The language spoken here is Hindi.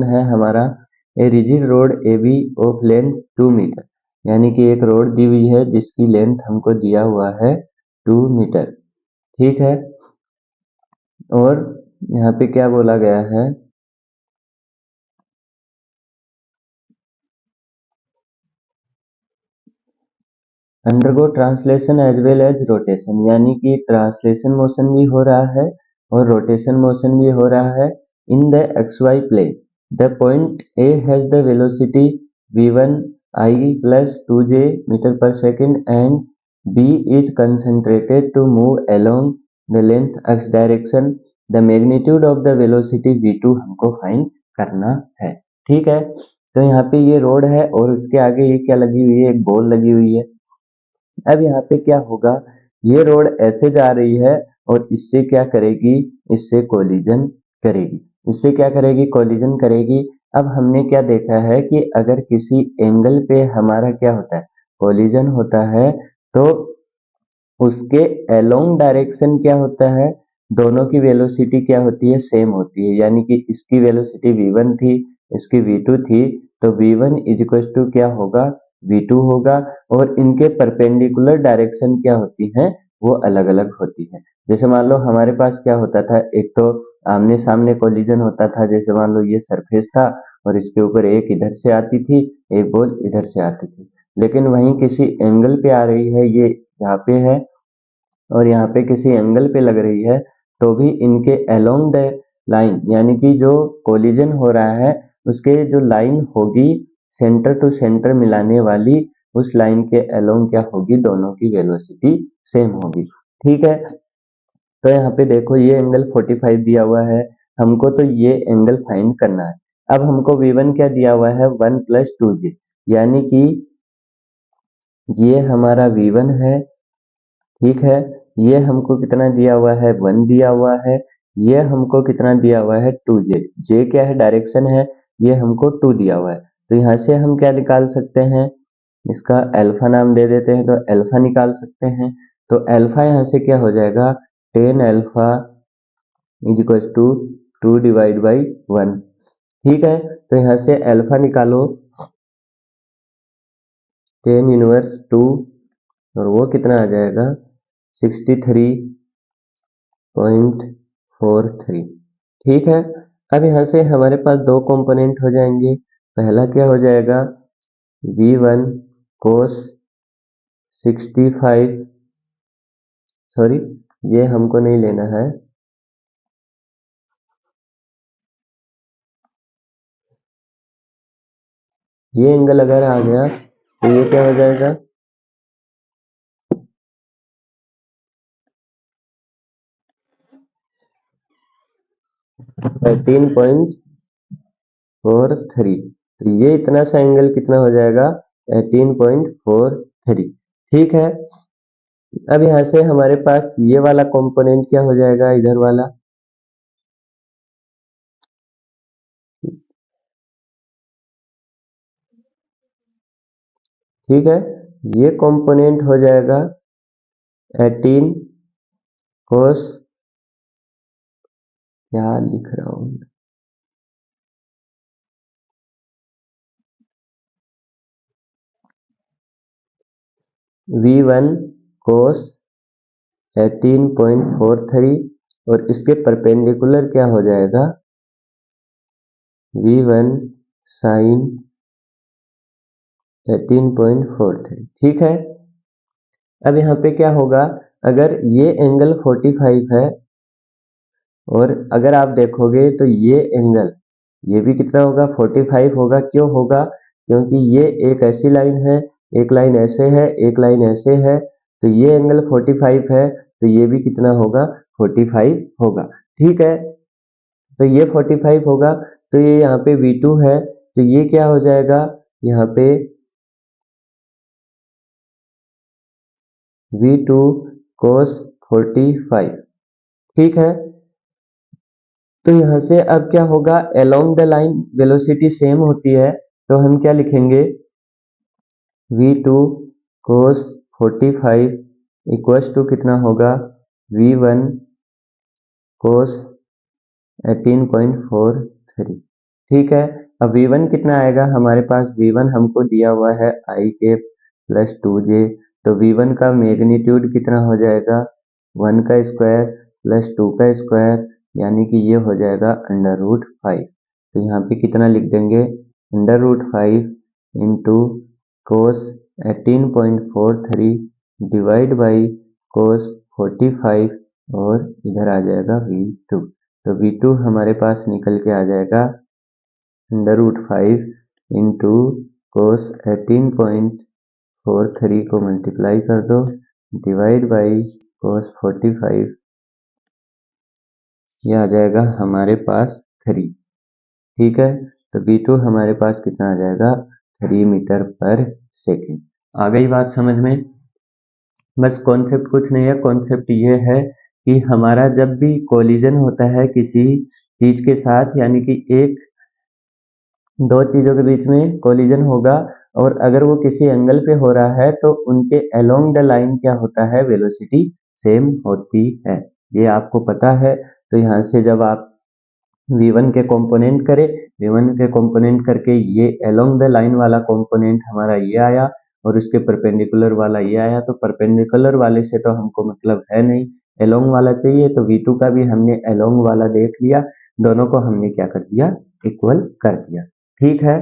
गिवन है हमारा a rigid rod A B of length 2 metre, यानी कि एक रोड दी हुई है जिसकी लेंथ हमको दिया हुआ है 2 मीटर। ठीक है, और यहाँ पे क्या बोला गया है, undergo translation as well as rotation, यानी कि ट्रांसलेशन मोशन भी हो रहा है और रोटेशन मोशन भी हो रहा है in the xy plane. The point a has the velocity v1 I plus 2j metre per second and b is concentrated to move along the length x direction. The magnitude of the velocity v2 हमको फाइंड करना है। ठीक है, तो यहाँ पे ये रोड है और उसके आगे ये क्या लगी हुई है, एक बॉल लगी हुई है। अब यहाँ पे क्या होगा, ये रोड ऐसे जा रही है और इससे क्या करेगी, इससे कोलिजन करेगी। इससे क्या करेगी, कोलिजन करेगी। अब हमने क्या देखा है कि अगर किसी एंगल पे हमारा क्या होता है, कोलिजन होता है, तो उसके अलोंग डायरेक्शन क्या होता है, दोनों की वेलोसिटी क्या होती है, सेम होती है। यानी कि इसकी वेलोसिटी v1 थी, इसकी v2 थी, तो v1 इक्वल टू क्या होगा, v2 होगा। और इनके परपेंडिकुलर डायरेक्शन क्या होती हैं, वो अलग अलग होती है। जैसे मान लो हमारे पास क्या होता था, एक तो आमने सामने कोलिजन होता था, जैसे मान लो ये सरफेस था और इसके ऊपर एक इधर से आती थी, एक बॉल इधर से आती थी। लेकिन वहीं किसी एंगल पे आ रही है, ये यहाँ पे है और यहाँ पे किसी एंगल पे लग रही है, तो भी इनके अलोंग द लाइन, यानी कि जो कोलिजन हो रहा है उसके जो लाइन होगी सेंटर टू सेंटर मिलाने वाली, उस लाइन के अलोंग क्या होगी, दोनों की वेलोसिटी सेम होगी। ठीक है, तो यहाँ पे देखो ये एंगल 45 दिया हुआ है, हमको तो ये एंगल फाइंड करना है। अब हमको v1 क्या दिया हुआ है, 1 + 2j, यानी कि ये हमारा v1 है। ठीक है, ये हमको कितना दिया हुआ है, 1 दिया हुआ है। ये हमको कितना दिया हुआ है, 2j, j क्या है, डायरेक्शन है, ये हमको 2 दिया हुआ है। तो यहाँ से हम क्या निकाल सकते हैं, इसका अल्फा नाम दे देते हैं, तो अल्फा निकाल सकते हैं। तो अल्फा यहाँ से क्या हो जाएगा, 10 अल्फा इज टू 2/1। ठीक है, तो यहाँ से अल्फा निकालो, 10 इनवर्स 2, और वो कितना आ जाएगा, 63.43। ठीक है, अब यहाँ से हमारे पास दो कंपोनेंट हो जाएंगे। पहला क्या हो जाएगा, v1 cos 65, सॉरी ये हमको नहीं लेना है, ये एंगल अगर आ गया तो ये क्या हो जाएगा, 13.43। तो ये इतना सा एंगल कितना हो जाएगा, 18.43। ठीक है, अब यहाँ से हमारे पास ये वाला कंपोनेंट क्या हो जाएगा, इधर वाला, ठीक है, ये कंपोनेंट हो जाएगा 18 cos, क्या लिख रहा हूँ, v1 cos 18.43, और इसके परपेंडिकुलर क्या हो जाएगा, v1 sin 18.43। ठीक है, अब यहाँ पे क्या होगा, अगर ये एंगल 45 है और अगर आप देखोगे तो ये एंगल, ये भी कितना होगा, 45 होगा। क्यों होगा, क्योंकि ये एक ऐसी लाइन है, एक लाइन ऐसे है, एक लाइन ऐसे है, तो ये एंगल 45 है, तो ये भी कितना होगा, 45 होगा। ठीक है, तो ये 45 होगा, तो ये यहाँ पे v2 है, तो ये क्या हो जाएगा, यहाँ पे v2 cos 45। ठीक है, तो यहाँ से अब क्या होगा, along the line velocity same होती है, तो हम क्या लिखेंगे, v2 cos 45 इक्वल्स टू कितना होगा, v1 cos 18.43। ठीक है। अब v1 कितना आएगा हमारे पास, v1 हमको दिया हुआ है i के प्लस 2j, तो v1 का मैग्नीट्यूड कितना हो जाएगा 1 का स्क्वायर प्लस 2 का स्क्वायर, यानी कि ये हो जाएगा √5। तो यहाँ पे कितना लिख देंगे √5 इंटू कोस 18.43 डिवाइड बाई कोस 45 और इधर आ जाएगा v2। तो v2 हमारे पास निकल के आ जाएगा √5 इंटू कोस 18.43 को मल्टीप्लाई कर दो डिवाइड बाई कोस 45, यह आ जाएगा हमारे पास 3। ठीक है, तो v2 हमारे पास कितना आ जाएगा 3 मीटर पर सेकेंड। आ गई बात समझ में? बस कॉन्सेप्ट कुछ नहीं है, कॉन्सेप्ट ये है कि हमारा जब भी कोलिजन होता है किसी चीज के साथ, यानी कि एक दो चीजों के बीच में कोलिजन होगा और अगर वो किसी एंगल पे हो रहा है तो उनके अलोंग द लाइन क्या होता है, वेलोसिटी सेम होती है। ये आपको पता है। तो यहाँ से जब आप v1 के कंपोनेंट करें, v1 के कंपोनेंट करके ये अलोंग द लाइन वाला कंपोनेंट हमारा ये आया और उसके परपेंडिकुलर वाला ये आया, तो परपेंडिकुलर वाले से तो हमको मतलब है नहीं, अलोंग वाला चाहिए। तो v2 का भी हमने अलोंग वाला देख लिया, दोनों को हमने क्या कर दिया, इक्वल कर दिया। ठीक है।